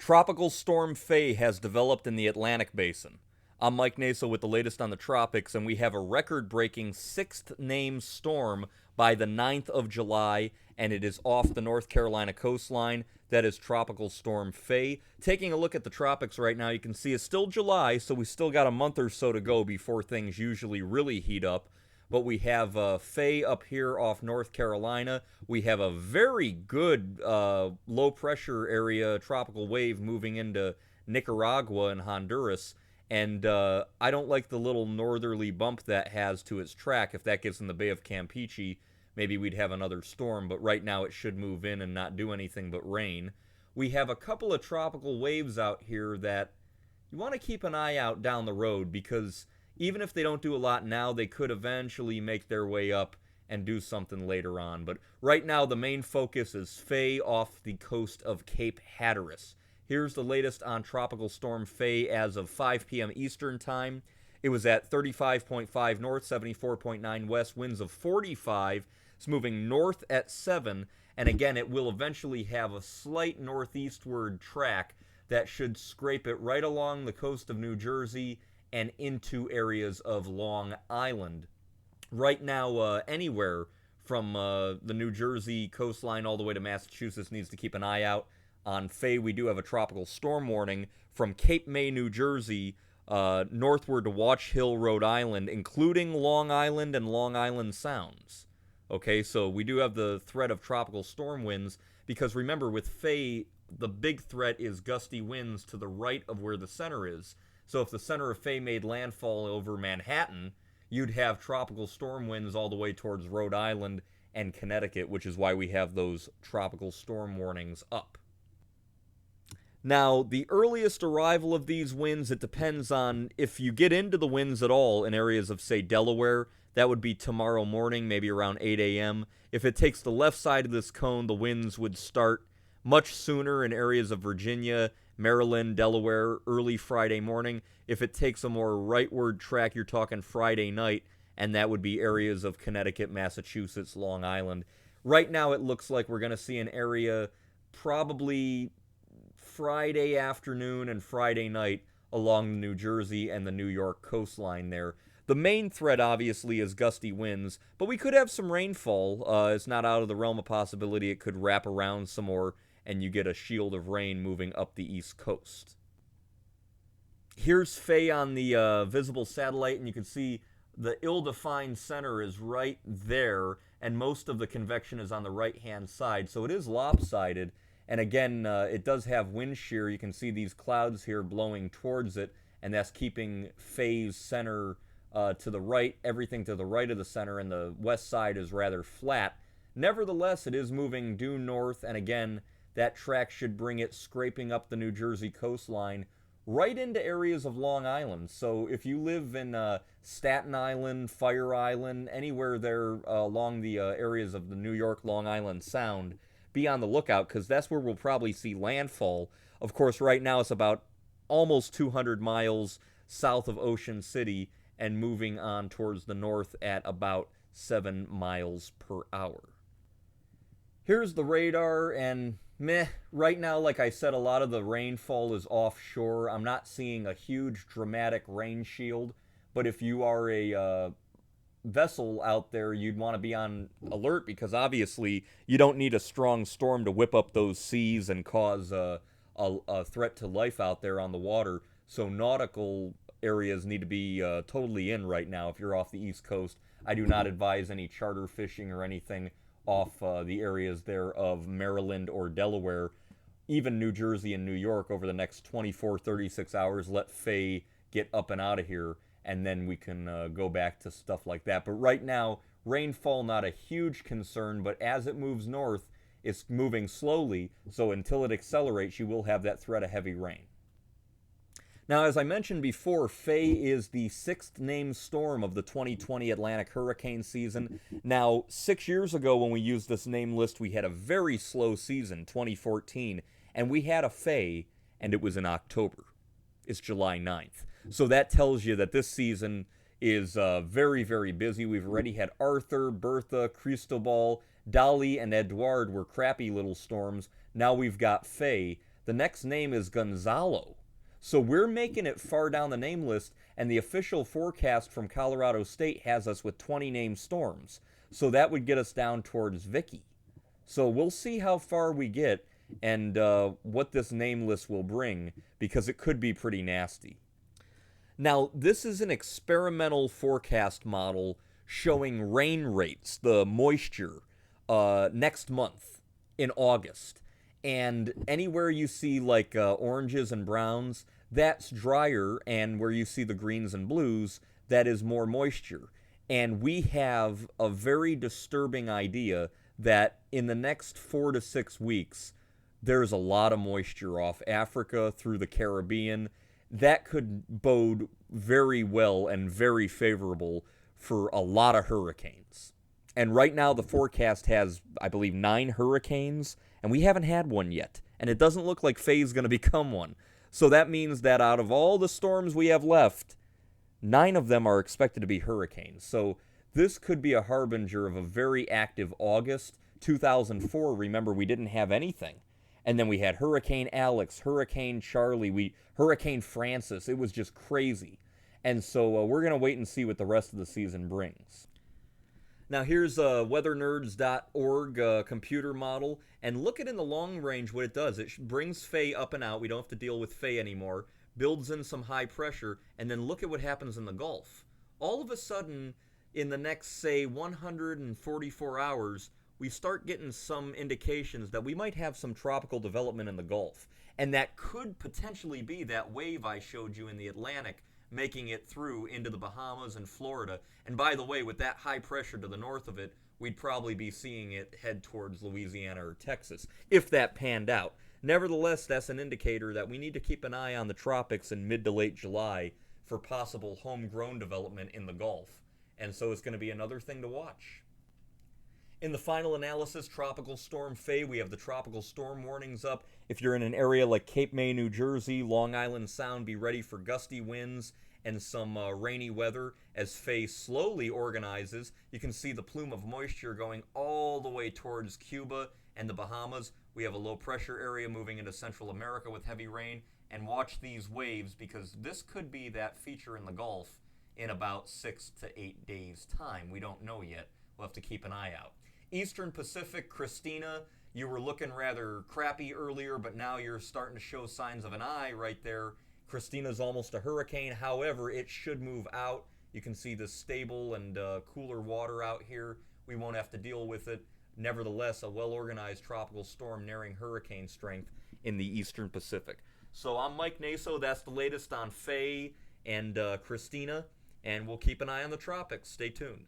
Tropical Storm Faye has developed in the Atlantic Basin. I'm Mike Naso with the latest on the tropics, and we have a record-breaking sixth-named storm by the 9th of July, and it is off the North Carolina coastline. That is Tropical Storm Faye. Taking a look at the tropics right now, you can see it's still July, so we still got a month or so to go before things usually really heat up. But we have Faye up here off North Carolina. We have a very good low-pressure area tropical wave moving into Nicaragua and Honduras. And I don't like the little northerly bump that has to its track. If that gets in the Bay of Campeche, maybe we'd have another storm. But right now it should move in and not do anything but rain. We have a couple of tropical waves out here that you want to keep an eye out down the road, because even if they don't do a lot now, they could eventually make their way up and do something later on. But right now, the main focus is Faye off the coast of Cape Hatteras. Here's the latest on Tropical Storm Faye as of 5 p.m. Eastern Time. It was at 35.5 north, 74.9 west, winds of 45. It's moving north at 7. And again, it will eventually have a slight northeastward track that should scrape it right along the coast of New Jersey and into areas of Long Island. Right now, anywhere from the New Jersey coastline all the way to Massachusetts needs to keep an eye out on Faye. We do have a tropical storm warning from Cape May, New Jersey, northward to Watch Hill, Rhode Island, including Long Island and Long Island Sounds. Okay, so we do have the threat of tropical storm winds, because remember, with Faye, the big threat is gusty winds to the right of where the center is. So if the center of Faye made landfall over Manhattan, you'd have tropical storm winds all the way towards Rhode Island and Connecticut, which is why we have those tropical storm warnings up. Now, the earliest arrival of these winds, it depends on if you get into the winds at all in areas of, say, Delaware. That would be tomorrow morning, maybe around 8 a.m. If it takes the left side of this cone, the winds would start much sooner in areas of Virginia, Maryland, Delaware, early Friday morning. If it takes a more rightward track, you're talking Friday night, and that would be areas of Connecticut, Massachusetts, Long Island. Right now, it looks like we're going to see an area probably Friday afternoon and Friday night along the New Jersey and the New York coastline there. The main threat, obviously, is gusty winds, but we could have some rainfall. It's not out of the realm of possibility. It could wrap around some more, and you get a shield of rain moving up the East Coast. Here's Faye on the visible satellite, and you can see the ill-defined center is right there, and most of the convection is on the right-hand side, so it is lopsided. And again, it does have wind shear. You can see these clouds here blowing towards it, and that's keeping Faye's center to the right, everything to the right of the center, and the west side is rather flat. Nevertheless, it is moving due north, and again, that track should bring it scraping up the New Jersey coastline right into areas of Long Island. So if you live in Staten Island, Fire Island, anywhere there along the areas of the New York, Long Island Sound, be on the lookout, because that's where we'll probably see landfall. Of course, right now it's about almost 200 miles south of Ocean City and moving on towards the north at about 7 miles per hour. Here's the radar, and right now, like I said, a lot of the rainfall is offshore. I'm not seeing a huge dramatic rain shield, but if you are a vessel out there, you'd want to be on alert, because obviously you don't need a strong storm to whip up those seas and cause a threat to life out there on the water. So nautical areas need to be totally in right now. If you're off the East Coast, I do not advise any charter fishing or anything off the areas there of Maryland or Delaware. Even New Jersey and New York over the next 24, 36 hours, let Faye get up and out of here, and then we can go back to stuff like that. But right now, rainfall not a huge concern, but as it moves north, it's moving slowly, so until it accelerates, you will have that threat of heavy rain. Now, as I mentioned before, Faye is the sixth named storm of the 2020 Atlantic hurricane season. Now, 6 years ago when we used this name list, we had a very slow season, 2014, and we had a Faye, and it was in October. It's July 9th. So that tells you that this season is very, very busy. We've already had Arthur, Bertha, Cristobal, Dolly, and Edouard were crappy little storms. Now we've got Faye. The next name is Gonzalo. So we're making it far down the name list, and the official forecast from Colorado State has us with 20 named storms. So that would get us down towards Vicky. So we'll see how far we get and what this name list will bring, because it could be pretty nasty. Now, this is an experimental forecast model showing rain rates, the moisture, next month in August. And anywhere you see like oranges and browns, that's drier, and where you see the greens and blues, that is more moisture. And we have a very disturbing idea that in the next 4 to 6 weeks, there's a lot of moisture off Africa through the Caribbean. That could bode very well and very favorable for a lot of hurricanes. And right now the forecast has, I believe, 9 hurricanes, and we haven't had one yet. And it doesn't look like Faye's going to become one. So that means that out of all the storms we have left, 9 of them are expected to be hurricanes. So this could be a harbinger of a very active August. 2004, remember, we didn't have anything. And then we had Hurricane Alex, Hurricane Charlie, Hurricane Francis. It was just crazy. And so we're going to wait and see what the rest of the season brings. Now here's weathernerds.org computer model, and look at in the long range what it does. It brings Faye up and out. We don't have to deal with Faye anymore. Builds in some high pressure, and then look at what happens in the Gulf. All of a sudden, in the next, say, 144 hours, we start getting some indications that we might have some tropical development in the Gulf. And that could potentially be that wave I showed you in the Atlantic making it through into the Bahamas and Florida. And by the way, with that high pressure to the north of it, we'd probably be seeing it head towards Louisiana or Texas, if that panned out. Nevertheless, that's an indicator that we need to keep an eye on the tropics in mid to late July for possible homegrown development in the Gulf. And so it's going to be another thing to watch. In the final analysis, Tropical Storm Faye, we have the tropical storm warnings up. If you're in an area like Cape May, New Jersey, Long Island Sound, be ready for gusty winds and some rainy weather as Faye slowly organizes. You can see the plume of moisture going all the way towards Cuba and the Bahamas. We have a low pressure area moving into Central America with heavy rain. And watch these waves, because this could be that feature in the Gulf in about 6 to 8 days' time. We don't know yet. We'll have to keep an eye out. Eastern Pacific, Christina, you were looking rather crappy earlier, but now you're starting to show signs of an eye right there. Christina's almost a hurricane. However, it should move out. You can see the stable and cooler water out here. We won't have to deal with it. Nevertheless, a well-organized tropical storm nearing hurricane strength in the Eastern Pacific. So I'm Mike Naso. That's the latest on Faye and Christina, and we'll keep an eye on the tropics. Stay tuned.